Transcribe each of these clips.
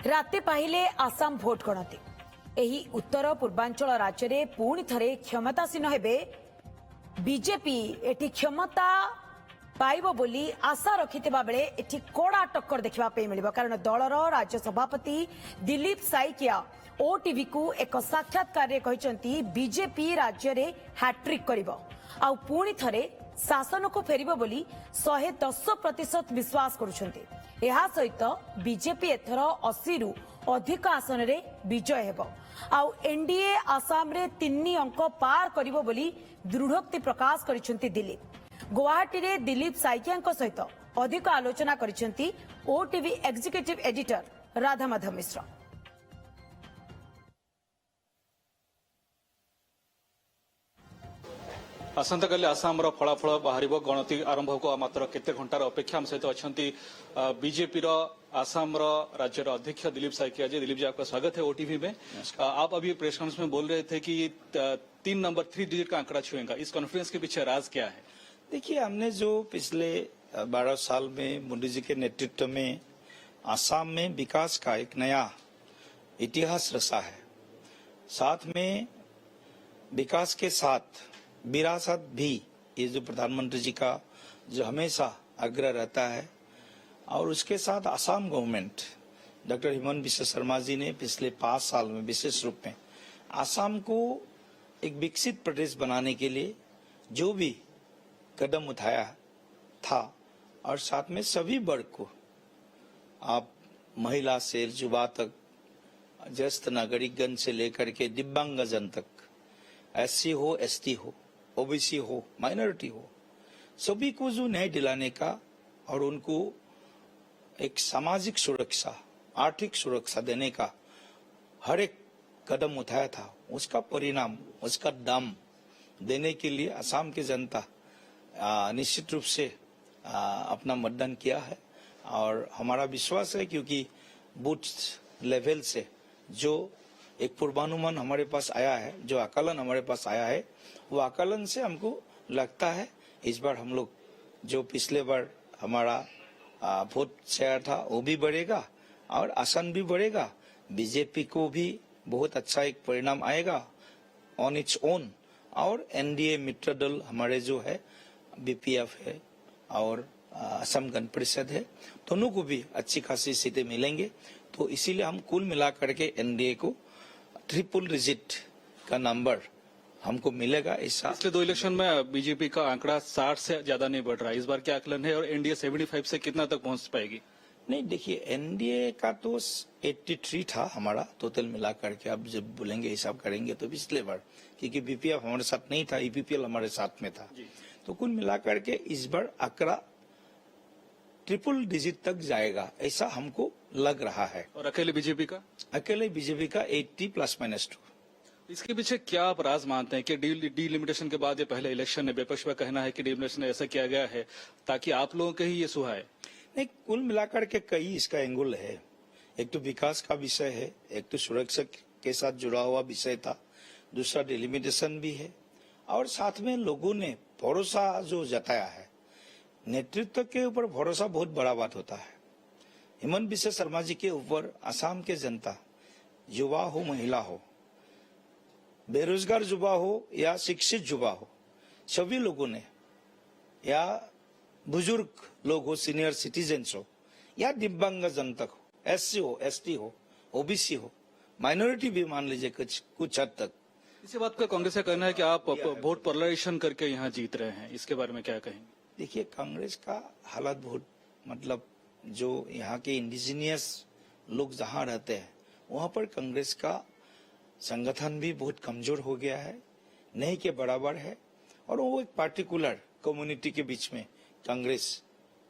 राति पाहिले आसाम भोट गणति एही उत्तर पूर्वांचल राज्य में पुणी थरे क्षमतासीन हेबे बीजेपी एटी क्षमता पाइबो बोली आशा रखिथिबा बेले एटी कोड़ा टक्कर देखिबा पे मिलिबो कारण दलर राज्य सभापति दिलीप साइकिया ओटीवी को एक साक्षात्कार रे कहिसंती बीजेपी राज्य रे हैट्रिक करिवो आ पुणी थरे शासन को फेरिबो बोली 110% विश्वास करुछंती। एहा सहित बीजेपी एथर 80 रु अधिक आसन रे विजय हेबो आउ एनडीए आसाम रे 3 अंक पार करिवो बोली दृढ़ोक्ति प्रकाश करिसंती दिलीप। गुवाहाटी रे दिलीप साइकिया सहित अधिक आलोचना करिसंती ओटीवी एग्जीक्यूटिव एडिटर राधामाधव मिश्र। आसंता काली आसाम फलाफल बाहर गणति आरंभ को मात्र केते घंटार अपेक्षा हम सहित अच्छा बीजेपी आसाम राज्य अध्यक्ष दिलीप साइकिया जी। दिलीप जी आपका स्वागत है ओटीवी में। आप अभी प्रेस कॉन्फ्रेंस में बोल रहे थे कि 3 नंबर 3 डिजिट का आंकड़ा छुएगा, इस कॉन्फ्रेंस के पीछे राज क्या है? देखिए, हमने जो पिछले 12 साल में मोदी जी के नेतृत्व में आसाम में विकास का एक नया इतिहास रचा है, साथ में विकास के साथ विरासत भी, ये जो प्रधानमंत्री जी का जो हमेशा आग्रह रहता है, और उसके साथ आसाम गवर्नमेंट डॉक्टर हिमंत बिस्वा शर्मा जी ने पिछले 5 साल में विशेष रूप में आसाम को एक विकसित प्रदेश बनाने के लिए जो भी कदम उठाया था, और साथ में सभी वर्ग को, आप महिला से युवा तक, ज्येष्ठ नागरिकगण से लेकर के दिव्यांगजन तक, एससी हो, एसटी हो, ओबीसी हो, माइनॉरिटी हो, सभी को जो न्याय दिलाने का और उनको एक सामाजिक सुरक्षा, आर्थिक सुरक्षा देने का हर एक कदम उठाया था, उसका परिणाम, उसका दाम देने के लिए असम की जनता निश्चित रूप से अपना मतदान किया है। और हमारा विश्वास है, क्योंकि बूथ लेवल से जो एक पूर्वानुमान हमारे पास आया है, जो आकलन हमारे पास आया है, वो आकलन से हमको लगता है इस बार हम लोग जो पिछले बार हमारा वोट शेयर था वो भी बढ़ेगा और आसन भी बढ़ेगा। बीजेपी को भी बहुत अच्छा एक परिणाम आएगा ऑन इट्स ओन, और एनडीए मित्र दल हमारे जो है बीपीएफ है और असम गण परिषद है, दोनों को भी अच्छी खासी सीटें मिलेंगे। तो इसीलिए हम कुल मिलाकर के एनडीए को ट्रिपल डिजिट का नंबर हमको मिलेगा। पिछले 2 इलेक्शन में बीजेपी का आंकड़ा 60 से ज्यादा नहीं बढ़ रहा है, इस बार क्या आकलन है और एनडीए 75 से कितना तक पहुंच पाएगी? नहीं, देखिए, एनडीए का तो 83 था हमारा टोटल मिला करके। अब जब बोलेंगे हिसाब करेंगे तो पिछले बार, क्योंकि बीपीएफ हमारे साथ नहीं था, ईपीपीएल हमारे साथ में था, तो कुल मिला करके इस बार आंकड़ा ट्रिपल डिजिट तक जाएगा, ऐसा हमको लग रहा है। और अकेले बीजेपी का? अकेले बीजेपी का 80 ±2। इसके पीछे क्या आप राज मानते हैं कि डीलिमिटेशन के बाद ये पहले इलेक्शन है, विपक्ष का कहना है कि डीलिमिटेशन ऐसा किया गया है ताकि आप लोगों के ही ये सुहाए? नहीं, कुल मिलाकर के कई इसका एंगल है। एक तो विकास का विषय है, एक तो सुरक्षा के साथ जुड़ा हुआ विषय था, दूसरा डिलिमिटेशन भी है, और साथ में लोगों ने भरोसा जो जताया है, नेतृत्व के ऊपर भरोसा बहुत बड़ा बात होता है। हिमंत बिस्वा शर्मा जी के ऊपर असम के जनता, युवा हो, महिला हो, बेरोजगार युवा हो या शिक्षित युवा हो, सभी लोगों ने, या बुजुर्ग लोग हो, सीनियर सिटीजन्स हो, या दिव्यांग जनता हो, एससी हो, एसटी हो, ओबीसी हो, माइनॉरिटी भी मान लीजिए कुछ हद तक। इसी बात का कांग्रेस का कहना है कि आप वोट पोलराइजेशन करके यहाँ जीत रहे हैं, इसके बारे में क्या कहेंगे? देखिए, कांग्रेस का हालत बहुत, मतलब जो यहाँ के इंडिजिनियस लोग जहाँ रहते हैं वहाँ पर कांग्रेस का संगठन भी बहुत कमजोर हो गया है, नहीं के बराबर है, और वो एक पार्टिकुलर कम्युनिटी के बीच में कांग्रेस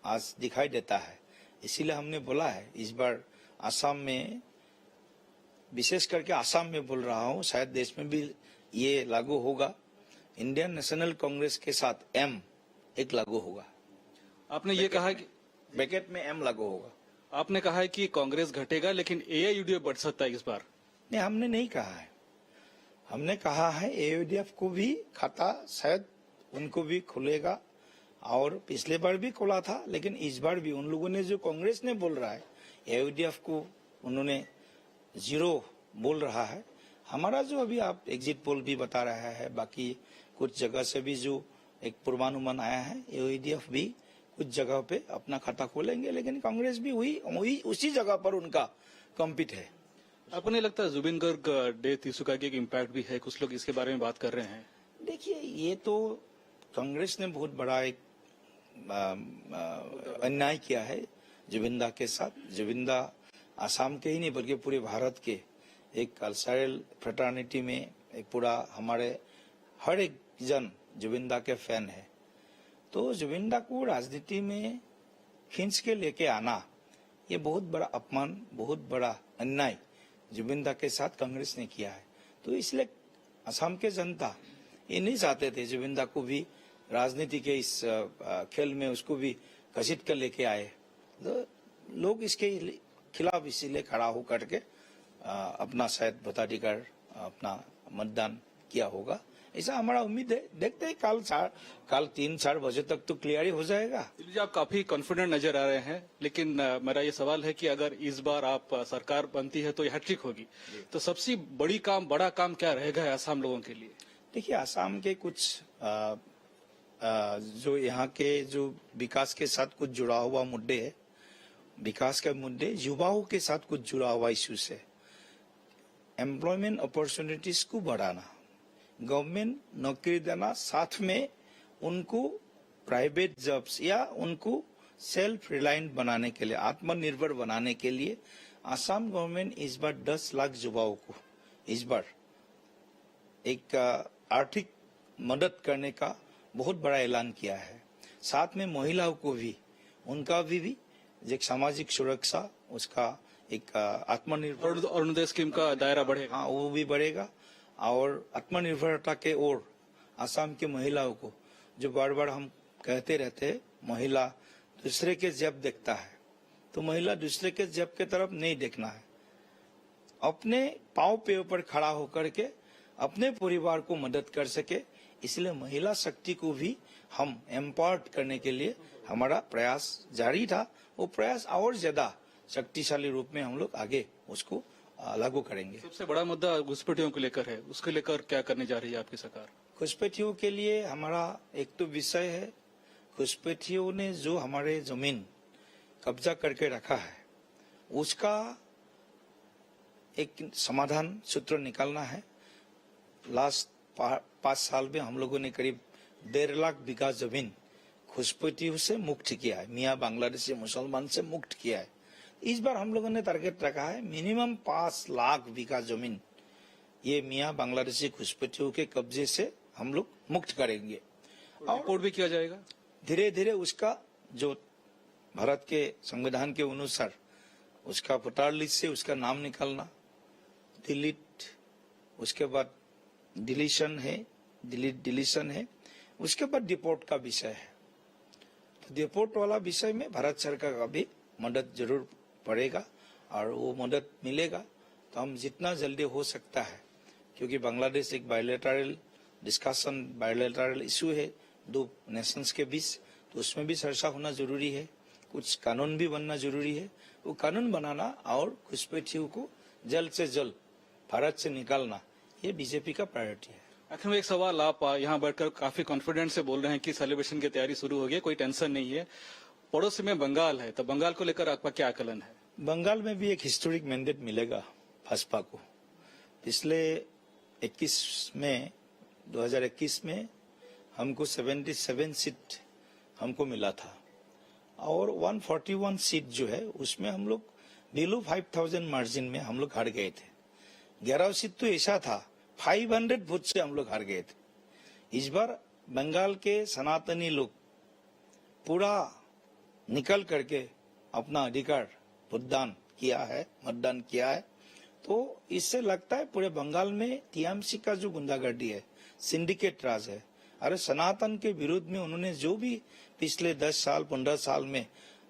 आज दिखाई देता है। इसीलिए हमने बोला है इस बार असम में, विशेष करके असम में बोल रहा हूँ, शायद देश में भी ये लागू होगा, इंडियन नेशनल कांग्रेस के साथ एम एक लागू होगा। आपने ये कहा कि ब्रैकेट में एम लागू होगा। आपने कहा है कि कांग्रेस घटेगा लेकिन एआईयूडीएफ बढ़ सकता है इस बार। नहीं, हमने नहीं कहा है, हमने कहा है एआईयूडीएफ को भी खाता शायद उनको भी खुलेगा, और पिछले बार भी खुला था, लेकिन इस बार भी उन लोगों ने, जो कांग्रेस ने बोल रहा है एआईयूडीएफ को उन्होंने 0 बोल रहा है। हमारा जो अभी आप एग्जिट पोल भी बता रहा है, बाकी कुछ जगह से भी जो एक पूर्वानुमान आया है, AIODF भी कुछ जगह पे अपना खाता खोलेंगे, लेकिन कांग्रेस भी वही उसी जगह पर उनका कॉम्पिट है। आपको नहीं लगता जुबिन गर्ग डेथ इशू का एक इम्पैक्ट भी है? कुछ लोग इसके बारे में बात कर रहे हैं। देखिए, ये तो कांग्रेस ने बहुत बड़ा एक अन्याय किया है जुबिंदा के साथ। जुबिंदा आसाम के ही नहीं बल्कि पूरे भारत के एक कल्चरल फ्रेटर्निटी में एक पूरा हमारे हर एक जन जुबिंदा के फैन है। तो जुबिंदा को राजनीति में खींच के लेके आना, ये बहुत बड़ा अपमान, बहुत बड़ा अन्याय जुबिंदा के साथ कांग्रेस ने किया है। तो इसलिए असम के जनता ये नहीं चाहते थे जुबिंदा को भी राजनीति के इस खेल में उसको भी घसीट कर लेके आए। तो लोग इसके खिलाफ इसीलिए खड़ा हो करके अपना शायद भोटाधिकार अपना मतदान किया होगा, ऐसा हमारा उम्मीद है। देखते हैं कल 3-4 बजे तक तो क्लियर ही हो जाएगा। दिलीप जी, आप काफी कॉन्फिडेंट नजर आ रहे हैं, लेकिन मेरा ये सवाल है कि अगर इस बार आप सरकार बनती है तो यह हैट्रिक होगी, तो सबसे बड़ा काम क्या रहेगा आसाम लोगों के लिए? देखिए, आसाम के कुछ जो यहाँ के जो विकास के साथ कुछ जुड़ा हुआ मुद्दे है, विकास के मुद्दे, युवाओं के साथ कुछ जुड़ा हुआ इश्यूज है। एम्प्लॉयमेंट अपॉर्चुनिटीज को बढ़ाना, गवर्नमेंट नौकरी देना, साथ में उनको प्राइवेट जॉब्स या उनको सेल्फ रिलायंट बनाने के लिए, आत्मनिर्भर बनाने के लिए आसाम गवर्नमेंट इस बार 10 लाख युवाओं को इस बार एक आर्थिक मदद करने का बहुत बड़ा ऐलान किया है। साथ में महिलाओं को भी उनका भी एक सामाजिक सुरक्षा, उसका एक आत्मनिर्भर अरुणोदय स्कीम का दायरा बढ़ेगा। हाँ, वो भी बढ़ेगा। और आत्मनिर्भरता के ओर आसाम की महिलाओं को, जो बार बार हम कहते रहते हैं महिला दूसरे के जेब देखता है, तो महिला दूसरे के जेब के तरफ नहीं देखना है। अपने पांव पे ऊपर खड़ा होकर के अपने परिवार को मदद कर सके, इसलिए महिला शक्ति को भी हम एम्पावर्ड करने के लिए हमारा प्रयास जारी था। वो प्रयास और ज्यादा शक्तिशाली रूप में हम लोग आगे उसको लागू करेंगे। सबसे बड़ा मुद्दा घुसपैठियों को लेकर है, उसके लेकर क्या करने जा रही है आपकी सरकार? घुसपैठियों के लिए हमारा एक तो विषय है, घुसपैठियों ने जो हमारे जमीन कब्जा करके रखा है उसका एक समाधान सूत्र निकालना है। लास्ट 5 साल में हम लोगों ने करीब 1.5 लाख बीघा जमीन घुसपैठियों से मुक्त किया है, मियाँ बांग्लादेशी मुसलमान से मुक्त किया है। इस बार हम लोगों ने टारगेट रखा है मिनिमम 5 लाख बीघा जमीन ये मियाँ बांग्लादेशी घुसपैठियों के कब्जे से हम लोग मुक्त करेंगे। और रिपोर्ट भी किया जाएगा धीरे धीरे। उसका जो भारत के संविधान के अनुसार उसका वोटर लिस्ट से उसका नाम निकालना, डिलीट, उसके बाद डिलीशन है, डिलीशन है, उसके बाद डिपोर्ट का विषय है। तो डिपोर्ट वाला विषय में भारत सरकार का भी मदद जरूर पड़ेगा और वो मदद मिलेगा तो हम जितना जल्दी हो सकता है, क्योंकि बांग्लादेश एक बायलैटरल डिस्कशन, बायलैटरल इशू है 2 नेशंस के बीच, तो उसमें भी चर्चा होना जरूरी है। कुछ कानून भी बनना जरूरी है। वो कानून बनाना और घुसपैठियों को जल्द से जल्द भारत से निकालना, ये बीजेपी का प्रायोरिटी है। आखिर में एक सवाल, आप यहाँ बैठकर काफी कॉन्फिडेंस से बोल रहे हैं कि सेलिब्रेशन की तैयारी शुरू हो गई, कोई टेंशन नहीं है। पड़ोसी में बंगाल है, तो बंगाल को लेकर आपका क्या आकलन है? बंगाल में भी एक हिस्टोरिक मैंडेट मिलेगा भाजपा को। पिछले 2021 में हमको 77 सीट हमको मिला था और 141 सीट जो है उसमें हम लोग बिलो 5000 मार्जिन में हम लोग हार गए थे। 11 सीट तो ऐसा था 500 वोट से हम लोग हार गए थे। इस बार बंगाल के सनातनी लोग पूरा निकल करके अपना अधिकार मतदान किया है। तो इससे लगता है पूरे बंगाल में टीएमसी का जो गुंडागर्दी है, सिंडिकेट राज है, अरे सनातन के विरुद्ध में उन्होंने जो भी पिछले 10 साल 15 साल में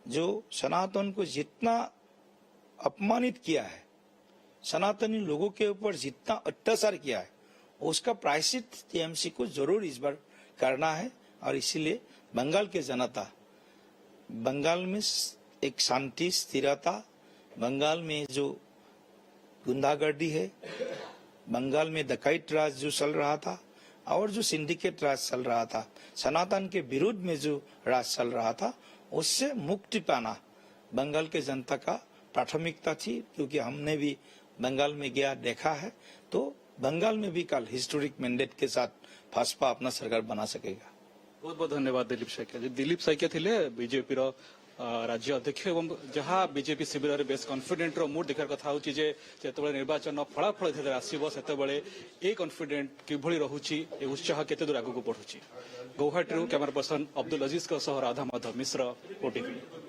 जो सनातन को जितना अपमानित किया है, सनातनी लोगों के ऊपर जितना अत्याचार किया है, उसका प्रायश्चित टीएमसी को जरूर इस बार करना है। और इसीलिए बंगाल के जनता बंगाल में एक शांति, स्थिरता, बंगाल में जो गुंडागर्दी है, बंगाल में डकैत राज जो चल रहा था और जो सिंडिकेट राज चल रहा था, सनातन के विरुद्ध में जो राज चल रहा था, उससे मुक्ति पाना बंगाल के जनता का प्राथमिकता थी। क्योंकि हमने भी बंगाल में गया देखा है, तो बंगाल में भी कल हिस्टोरिक मैंडेट के साथ भाजपा अपना सरकार बना सकेगा। बहुत बहुत धन्यवाद दिलीप साइकिया जी। दिलीप साइकिया थिले बीजेपी रो राज्य अध्यक्ष एवं जहाँ बीजेपी शिविर में बेस कॉन्फिडेंट रो मूड देखार कथा होची जे जेतेबेले निर्वाचन फलाफल जेते आसीबो सेतेबेले ए कॉन्फिडेंट किभଳି रहुची, ए उत्साह केते दूर आगु को बढ़ुची। गौहाटी कैमरा पर्सन अब्दुल अजीज को सह राधा माधव मिश्र, ओटीवी।